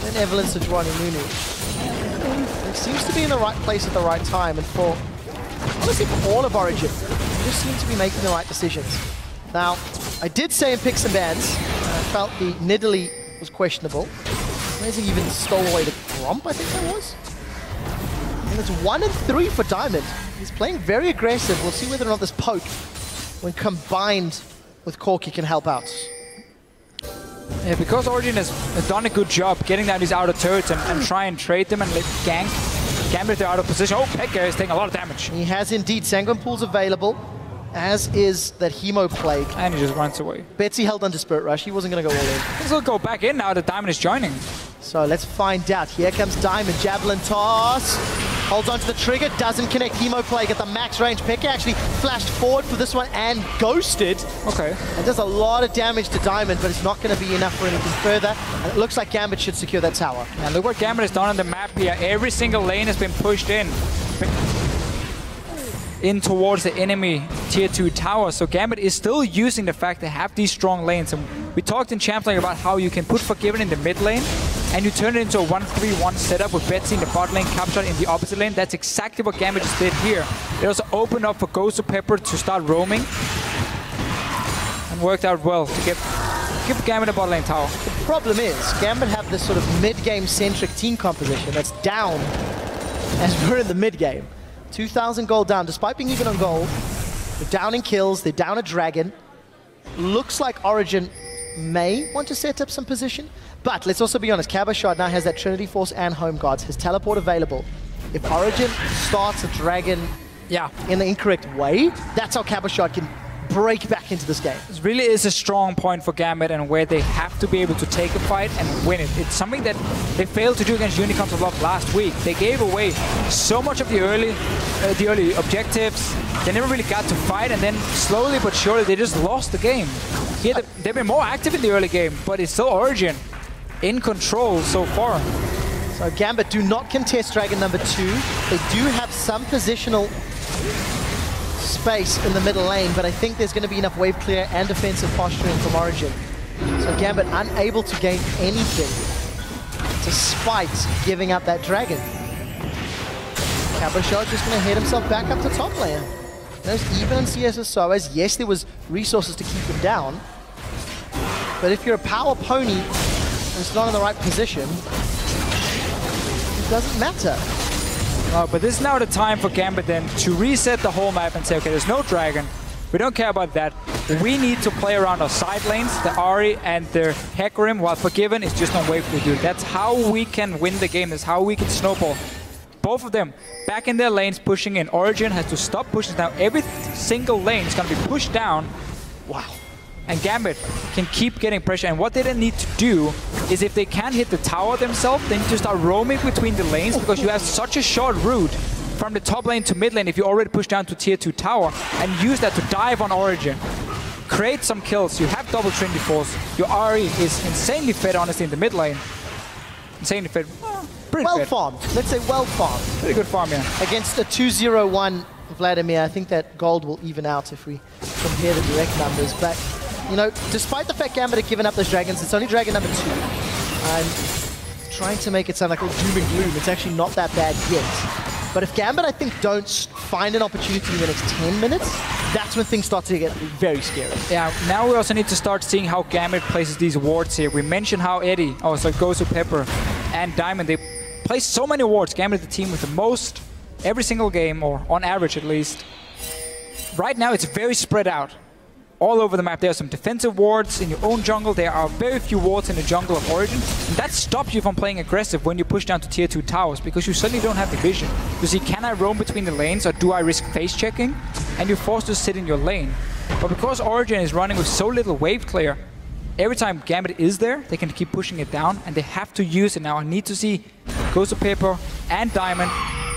Then Evelyn, Sejuani, Nunu. He seems to be in the right place at the right time, and for honestly for all of Origen, they just seem to be making the right decisions. Now, I did say in picks and bans, I felt the Nidalee was questionable. Amazing even stole away the Gromp, I think that was. And it's 1 and 3 for Diamond. He's playing very aggressive. We'll see whether or not this poke, when combined with Corki, can help out. Yeah, because Origen has done a good job getting down these outer turrets and try and trade them and let gank Gambit if they're out of position. Oh, Pekka is taking a lot of damage. He has indeed Sanguine Pools available, as is that Hemo Plague. And he just runs away. Betsy held under Spirit Rush. He wasn't going to go all in. He'll go back in now that Diamond is joining. So let's find out. Here comes Diamond. Javelin toss. Holds onto the trigger. Doesn't connect. Hemo Plague at the max range. Pekka actually flashed forward for this one and ghosted. Okay. And does a lot of damage to Diamond, but it's not going to be enough for anything further. And it looks like Gambit should secure that tower. And look what Gambit has done on the map here. Every single lane has been pushed in towards the enemy tier 2 tower. So Gambit is still using the fact they have these strong lanes. And we talked in Champs League about how you can put Forgiven in the mid lane and you turn it into a 1-3-1 setup with Betsy in the bot lane, Cabochard in the opposite lane. That's exactly what Gambit just did here. It also opened up for GoSu Pepper to start roaming and worked out well to give Gambit a bot lane tower. The problem is, Gambit have this sort of mid-game centric team composition that's down as we're in the mid-game. 2,000 gold down, despite being even on gold. They're down in kills, they're down a dragon. Looks like Origen may want to set up some position, but let's also be honest, Cabochard now has that Trinity Force and Home Guards, his teleport available. If Origen starts a dragon in the incorrect way, that's how Cabochard can break back into this game. This really is a strong point for Gambit and where they have to be able to take a fight and win it. It's something that they failed to do against Unicorns of Love last week. They gave away so much of the early objectives. They never really got to fight, and then slowly but surely they just lost the game. Yeah, they've been more active in the early game, but it's still Origen in control so far. So Gambit do not contest Dragon number 2. They do have some positional space in the middle lane, but I think there's going to be enough wave clear and defensive posturing from Origen. So Gambit unable to gain anything despite giving up that dragon. Cabochard just going to head himself back up to top lane. There's even on CS as Soaz. Yes, there was resources to keep him down, but if you're a power pony and it's not in the right position, it doesn't matter. But this is now the time for Gambit then to reset the whole map and say, okay, there's no dragon. We don't care about that. We need to play around our side lanes, the Ahri and the Hecarim, while Forgiven is just on wave to do. That's how we can win the game. That's how we can snowball. Both of them back in their lanes, pushing in. Origen has to stop pushing down. Every single lane is going to be pushed down. Wow. And Gambit can keep getting pressure. And what they then need to do is, if they can't hit the tower themselves, they need to start roaming between the lanes, because you have such a short route from the top lane to mid lane if you already push down to tier 2 tower, and use that to dive on Origen. Create some kills. You have double Trinity Force. Your Ahri is insanely fed, honestly, in the mid lane. Insanely fed. Pretty well fed. farmed. Let's say well farmed. Pretty good farm, yeah. Against a 2-0-1 Vladimir, I think that gold will even out if we compare the direct numbers. But, you know, despite the fact Gambit had given up those dragons, it's only dragon number 2. I'm trying to make it sound like all doom and gloom. It's actually not that bad yet. But if Gambit, I think, don't find an opportunity in the next 10 minutes, that's when things start to get very scary. Yeah, now we also need to start seeing how Gambit places these wards here. We mentioned how GoSu Pepper and Diamond, they place so many wards. Gambit is the team with the most every single game, or on average at least. Right now it's very spread out. All over the map, there are some defensive wards in your own jungle. There are very few wards in the jungle of Origen. And that stops you from playing aggressive when you push down to tier 2 towers, because you suddenly don't have the vision. You see, can I roam between the lanes, or do I risk face checking? And you're forced to sit in your lane. But because Origen is running with so little wave clear, every time Gambit is there, they can keep pushing it down, and they have to use it now. I need to see GoSu Pepper and Diamond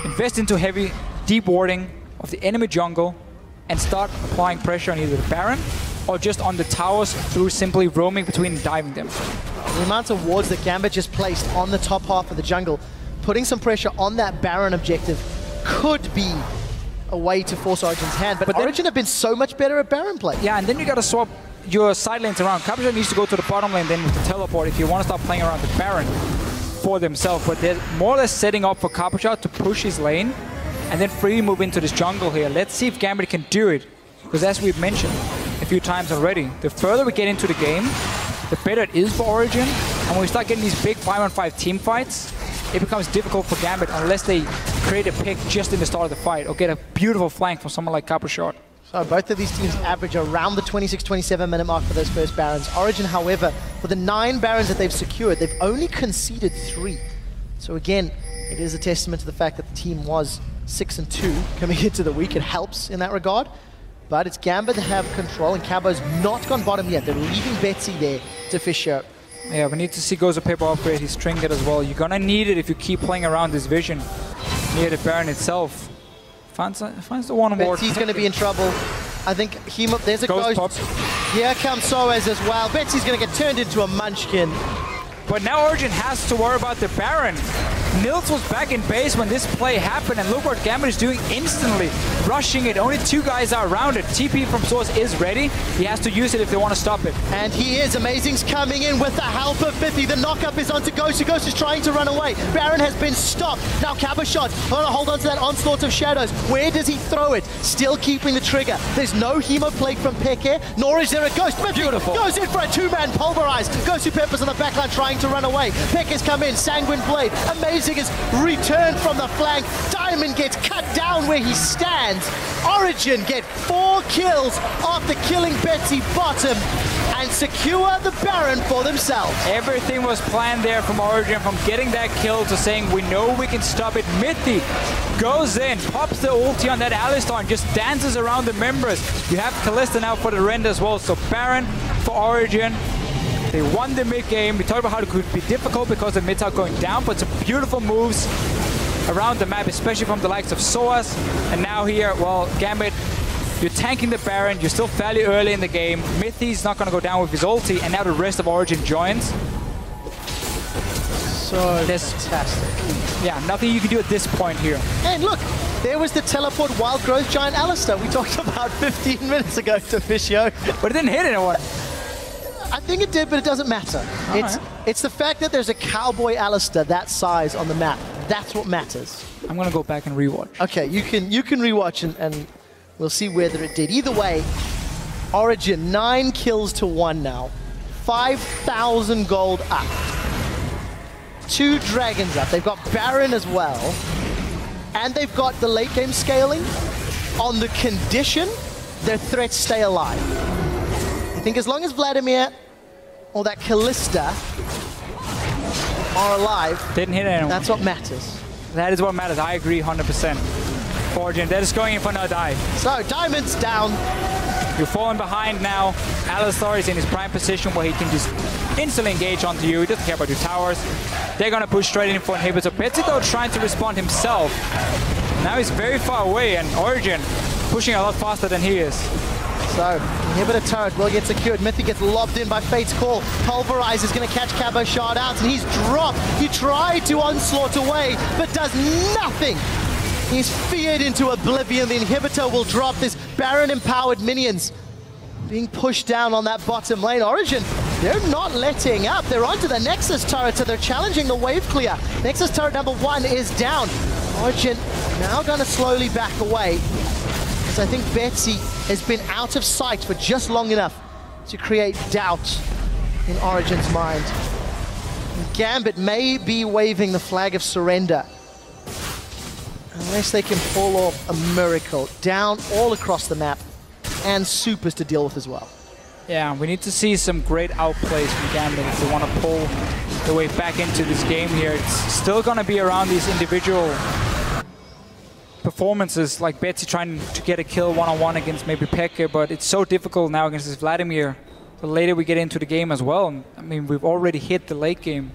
invest into heavy, deep warding of the enemy jungle, and start applying pressure on either the Baron or just on the towers through simply roaming between and diving them. The amount of wards that Gambit just placed on the top half of the jungle, putting some pressure on that Baron objective, could be a way to force Origen's hand. But Origen have been so much better at Baron play. Yeah, and then you got to swap your side lanes around. Cabochard needs to go to the bottom lane then with the teleport if you want to start playing around the Baron for themselves. But they're more or less setting up for Cabochard to push his lane and then free move into this jungle here. Let's see if Gambit can do it. Because as we've mentioned a few times already, the further we get into the game, the better it is for Origen. And when we start getting these big 5-on-5 team fights, it becomes difficult for Gambit unless they create a pick just in the start of the fight or get a beautiful flank from someone like Cabochard. So both of these teams average around the 26-27 minute mark for those first Barons. Origen, however, for the 9 Barons that they've secured, they've only conceded 3. So again, it is a testament to the fact that the team was 6-2 coming into the week. It helps in that regard. But it's Gambit that have control, and Cabo's not gone bottom yet. They're leaving Betsy there to Deficio. Yeah, we need to see GoSu Pepper upgrade his trinket as well. You're gonna need it if you keep playing around this vision near the Baron itself. Finds the one ward. Betsy's gonna be in trouble. I think there's a ghost. Here comes Soaz as well. Betsy's gonna get turned into a munchkin. But now Origen has to worry about the Baron. Niels was back in base when this play happened, and look what Gambit is doing instantly. Rushing it, only 2 guys are around it. TP from Soaz is ready. He has to use it if they want to stop it. And he is. Amazing's coming in with the help of Mithy. The knockup is onto GoSu. GoSu's trying to run away. Baron has been stopped. Now Cabochard want to hold on to that onslaught of shadows. Where does he throw it? Still keeping the trigger. There's no Hemo Plague from Xpeke, nor is there a Ghost. Mithy goes in for a 2-man pulverize. GoSu Pepper's on the backline trying to run away. Xpeke's come in. Sanguine Blade. Amazing is returned from the flank. Diamond gets cut down where he stands. Origen get 4 kills after killing Betsy bottom and secure the Baron for themselves. Everything was planned there from Origen, from getting that kill to saying we know we can stop it. Mithy goes in, pops the ulti on that Alistar and just dances around the members. You have Kalista now for the rend as well, so Baron for Origen. They won the mid game. We talked about how it could be difficult because the mids are going down, but some beautiful moves around the map, especially from the likes of Soaz. And now here, well, Gambit, you're tanking the Baron. You're still fairly early in the game. Mithy's not going to go down with his ulti, and now the rest of Origen joins. So fantastic. Yeah, nothing you can do at this point here. And look, there was the teleport wild growth giant Alistar we talked about 15 minutes ago to Deficio. But it didn't hit anyone. I think it did, but it doesn't matter. It's the fact that there's a cowboy Alistar that size on the map. That's what matters. I'm gonna go back and rewatch. Okay, you can rewatch and we'll see whether it did. Either way, Origen 9 kills to 1 now. 5,000 gold up. 2 dragons up. They've got Baron as well. And they've got the late game scaling on the condition their threats stay alive. I think as long as Vladimir or that Kalista are alive, didn't hit anyone. That's what matters. That is what matters. I agree 100%. Origen, they're just going in for another dive. So, Diamond's down. You're falling behind now. Alistar is in his prime position where he can just instantly engage onto you. He doesn't care about your towers. They're going to push straight in for inhibitor. Betsy, though, trying to respond himself. Now he's very far away, and Origen pushing a lot faster than he is. So, inhibitor turret will get secured. Mithy gets lobbed in by Fate's Call. Pulverize is going to catch Cabochard out, and he's dropped. He tried to onslaught away, but does nothing. He's feared into oblivion. The inhibitor will drop. This Baron-empowered minions being pushed down on that bottom lane. Origen, they're not letting up. They're onto the Nexus turret, so they're challenging the wave clear. Nexus turret number 1 is down. Origen now going to slowly back away. I think Betsy has been out of sight for just long enough to create doubt in Origen's mind. Gambit may be waving the flag of surrender unless they can pull off a miracle. Down all across the map, and supers to deal with as well. Yeah, we need to see some great outplays from Gambit if they want to pull their way back into this game here. It's still going to be around these individual performances, like Betsy trying to get a kill one-on-one against maybe xPeke, but it's so difficult now against this Vladimir. The later we get into the game as well, and, I mean, we've already hit the late game,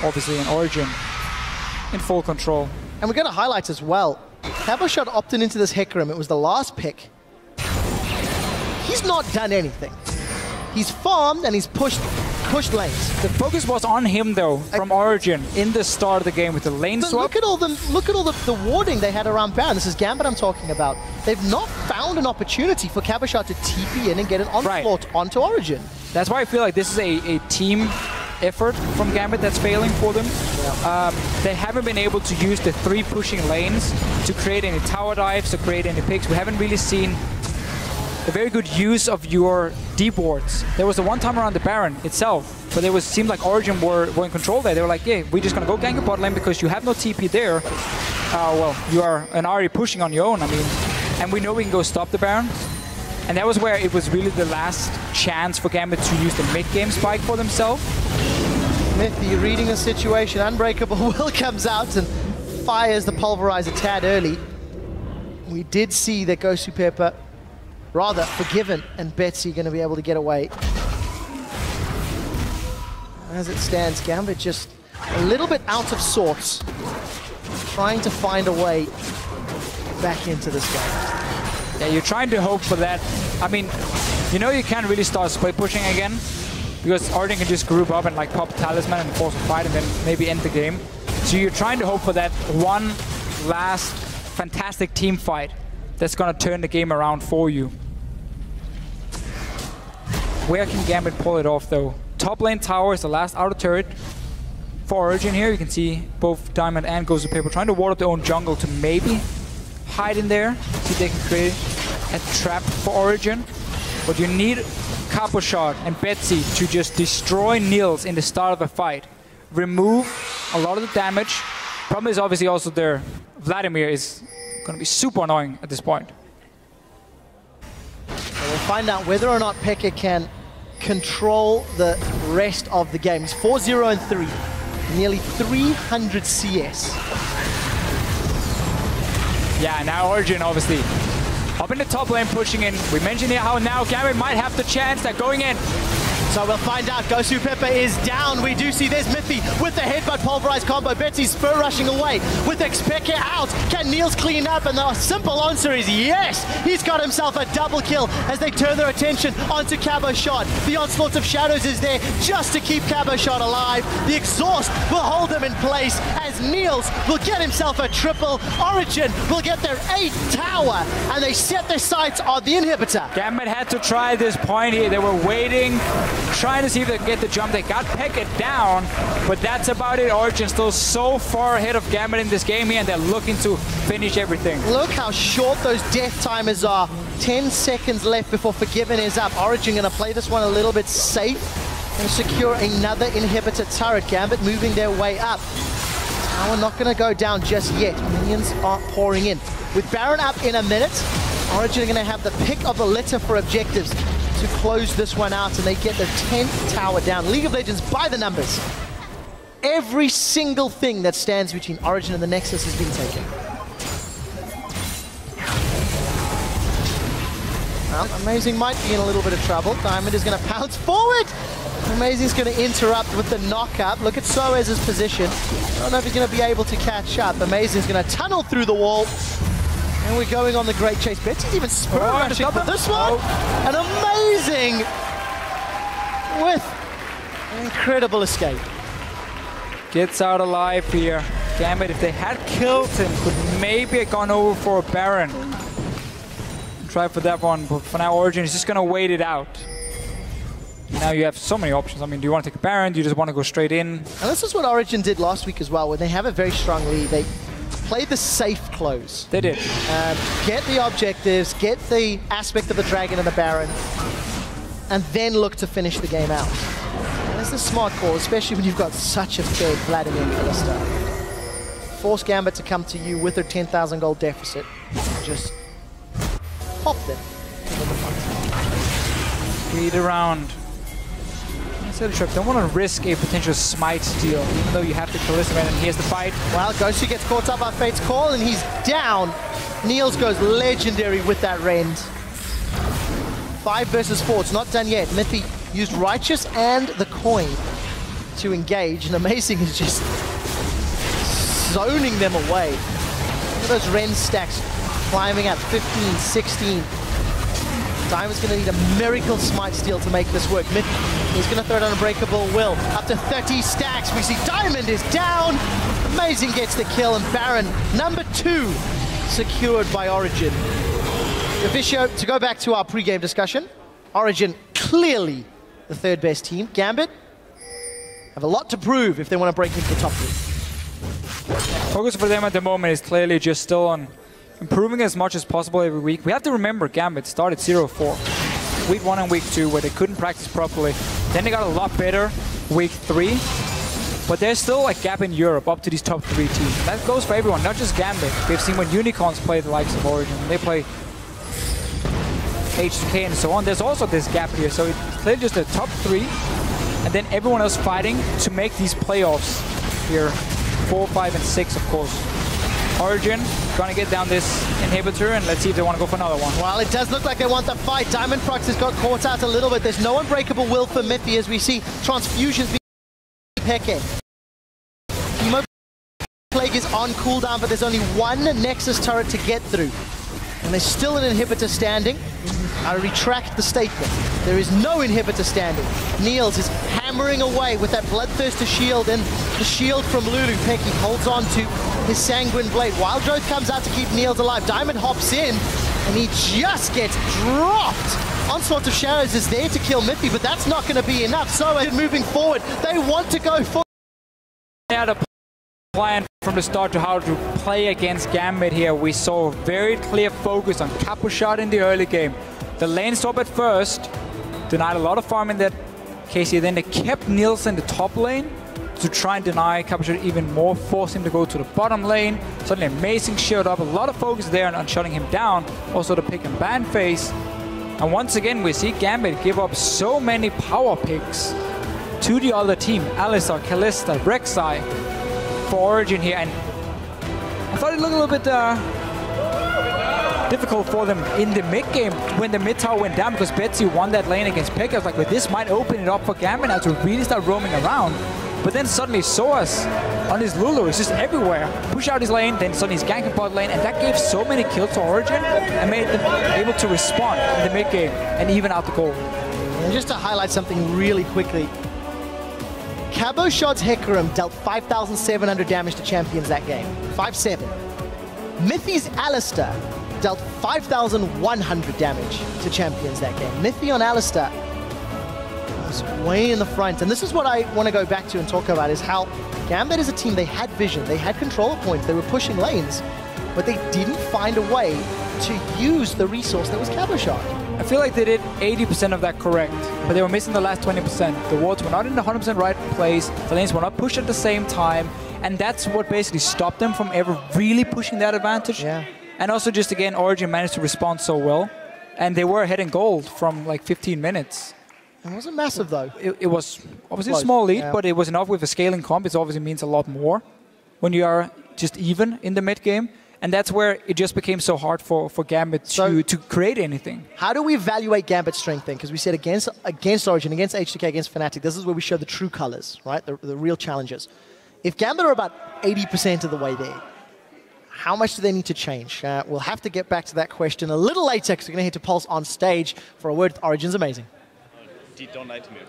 obviously, in Origen, in full control. And we're going to highlight as well, Cabochard opted into this Hecarim. It was the last pick. He's not done anything. He's farmed and he's pushed lanes. The focus was on him though, from Origen in the start of the game with the lane swap. Look at all the warding they had around Baron. This is Gambit I'm talking about. They've not found an opportunity for Cabochard to TP in and get an onslaught onto Origen. That's why I feel like this is a team effort from Gambit that's failing for them. Yeah. they haven't been able to use the 3 pushing lanes to create any tower dives, to create any picks. We haven't really seen a very good use of your deep wards. There was the one time around the Baron itself, but it seemed like Origen were in control there. They were like, yeah, we're just gonna go gank your bot lane because you have no TP there. Well, you are an Ahri pushing on your own, I mean, and we know we can go stop the Baron. And that was where it was really the last chance for Gambit to use the mid-game spike for themselves. Mithy reading the situation. Unbreakable Will comes out and fires the Pulverizer a tad early. We did see that GoSu Pepper, rather Forgiven, and Betsy going to be able to get away. As it stands, Gambit just a little bit out of sorts, trying to find a way back into this game. Yeah, you're trying to hope for that. I mean, you know you can't really start split pushing again, because Origen can just group up and like pop Talisman and force a fight and then maybe end the game. So you're trying to hope for that one last fantastic team fight that's gonna turn the game around for you. Where can Gambit pull it off though? Top lane tower is the last outer turret for Origen here. You can see both Diamond and GoSu Pepper trying to ward up their own jungle to maybe hide in there, see if they can create a trap for Origen. But you need Cabochard and Betsy to just destroy Niels in the start of a fight. Remove a lot of the damage. Problem is obviously also their Vladimir is going to be super annoying at this point. We'll find out whether or not xPeke can control the rest of the game. He's 4-0 and 3. Nearly 300 CS. Yeah, now Origen obviously up in the top lane pushing in. We mentioned here how now Gambit might have the chance. They're going in. So we'll find out. GoSu Pepper is down. We do see there's Mithy with the headbutt pulverized combo. Betsy spur rushing away with xPeke out. Can Niels clean up? And the simple answer is yes. He's got himself a double kill as they turn their attention onto Cabochard. The onslaught of shadows is there just to keep Cabochard alive. The exhaust will hold him in place as Niels will get himself a triple. Origen will get their 8th tower and they set their sights on the inhibitor. Gambit had to try this point here. They were waiting, trying to see if they can get the jump. They got xPeke down, but that's about it. Origen still so far ahead of Gambit in this game here, and they're looking to finish everything. Look how short those death timers are. 10 seconds left before Forgiven is up. Origen gonna play this one a little bit safe and secure another inhibitor turret. Gambit moving their way up. Tower not gonna go down just yet. Minions are pouring in. With Baron up in a minute, Origen are gonna have the pick of the litter for objectives to close this one out, and they get their 10th tower down. League of Legends by the numbers. Every single thing that stands between Origen and the Nexus has been taken. Well, Amazing might be in a little bit of trouble. Diamond is going to pounce forward. Amazing's going to interrupt with the knock-up. Look at Soaz's position. I don't know if he's going to be able to catch up. Amazing's going to tunnel through the wall. And we're going on the great chase. Betsy's even spur rushing for this one. And Amazing with an incredible escape. Gets out alive here. Gambit, if they had killed him, could maybe have gone over for a Baron. Try for that one, but for now Origen is just going to wait it out. Now you have so many options. I mean, do you want to take a Baron? Do you just want to go straight in? And this is what Origen did last week as well, when they have a very strong lead. They played the safe close. They did. Get the objectives, get the aspect of the Dragon and the Baron, and then look to finish the game out. And it's a smart call, especially when you've got such a fed Vladimir and Alistar. Force Gambit to come to you with their 10,000 gold deficit. Just pop them into the fight. Speed around. Don't want to risk a potential smite steal, even though you have the Kalista, and here's the fight. Well, GoSu gets caught up by Fate's Call, and he's down. Niels goes legendary with that rend. 5 versus 4, it's not done yet. Mithy used Righteous and the Coin to engage, and Amazing is just zoning them away. Look at those rend stacks climbing up, 15, 16. Diamond's going to need a miracle smite steal to make this work. Mithy is going to throw down Unbreakable Will. Up to 30 stacks. We see Diamond is down. Amazing gets the kill, and Baron, number 2, secured by Origen. Deficio, to go back to our pre-game discussion, Origen clearly the 3rd best team. Gambit have a lot to prove if they want to break into the top 3. Focus for them at the moment is clearly just still on improving as much as possible every week. We have to remember Gambit started 0-4. Week 1 and week 2 where they couldn't practice properly. Then they got a lot better week 3. But there's still a gap in Europe up to these top 3 teams. That goes for everyone, not just Gambit. We've seen when Unicorns play the likes of Origen, when they play HTK and so on, there's also this gap here. So it's clearly just the top 3, and then everyone else fighting to make these playoffs here. 4, 5, and 6, of course. Origen gonna get down this inhibitor, and let's see if they want to go for another one. Well, it does look like they want the fight. Diamondprox has got caught out a little bit. There's no unbreakable will for Mithy as we see transfusions being xPeke. Plague is on cooldown, but there's only one Nexus turret to get through. And there's still an inhibitor standing. I retract the statement. There is no inhibitor standing. Niels is hammering away with that bloodthirster shield and the shield from Lulu. xPeke holds on to his sanguine blade. Wild Growth comes out to keep Niels alive. Diamond hops in and he just gets dropped. Onslaught of Shadows is there to kill Mithy, but that's not going to be enough. So moving forward, they want to go for... They had a plan from the start to how to play against Gambit here. We saw a very clear focus on Cabochard in the early game. The lane stop at first denied a lot of farm in that case here. Then they kept Niels in the top lane to try and deny Cabochard even more, force him to go to the bottom lane. Suddenly Amazing showed up, a lot of focus there on shutting him down. Also the pick and ban phase. And once again we see Gambit give up so many power picks to the other team. Alistar, Kalista, Rek'Sai for Origen here, and I thought it looked a little bit difficult for them in the mid game when the mid tower went down, because Betsy won that lane against xPeke. I was like, well, this might open it up for Gambit now to really start roaming around. But then suddenly Soaz on his Lulu is just everywhere. Push out his lane, then suddenly he's ganking bot lane, and that gave so many kills to Origen and made them able to respond in the mid game and even out the goal. And just to highlight something really quickly, Cabochard's Hecarim dealt 5,700 damage to champions that game. 5-7. Mithy's Alistar dealt 5,100 damage to champions that game. Mithy on Alistar was way in the front. And this is what I want to go back to and talk about, is how Gambit as a team, they had vision, they had control points, they were pushing lanes, but they didn't find a way to use the resource that was Cabochard. I feel like they did 80% of that correct, but they were missing the last 20%. The wards were not in the 100% right place, the lanes were not pushed at the same time, and that's what basically stopped them from ever really pushing that advantage. Yeah. And also just again, Origen managed to respond so well, and they were ahead in gold from like 15 minutes. It wasn't massive though. It was obviously Close. a small lead, Yeah. but it was enough with a scaling comp. It obviously means a lot more when you are just even in the mid game. And that's where it just became so hard for Gambit to create anything. How do we evaluate Gambit's strength then? Because we said against Origen, against HTK, against Fnatic, this is where we show the true colors, right? The real challenges. If Gambit are about 80% of the way there, how much do they need to change? We'll have to get back to that question a little later, because we're going to head to Pulse on stage for a word with Origen's Amazing. Don't lie to me.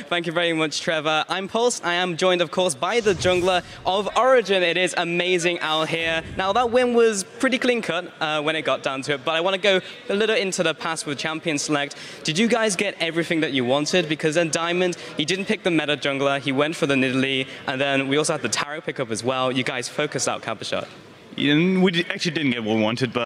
Thank you very much, Trevor. I'm Pulse. I am joined, of course, by the jungler of Origen. It is amazing out here. Now, that win was pretty clean-cut when it got down to it, but I want to go a little into the past with Champion Select. Did you guys get everything that you wanted? Because then Diamond, he didn't pick the meta jungler. He went for the Nidalee, and then we also had the Taric pickup as well. You guys focused out Cabochard. We actually didn't get what we wanted, but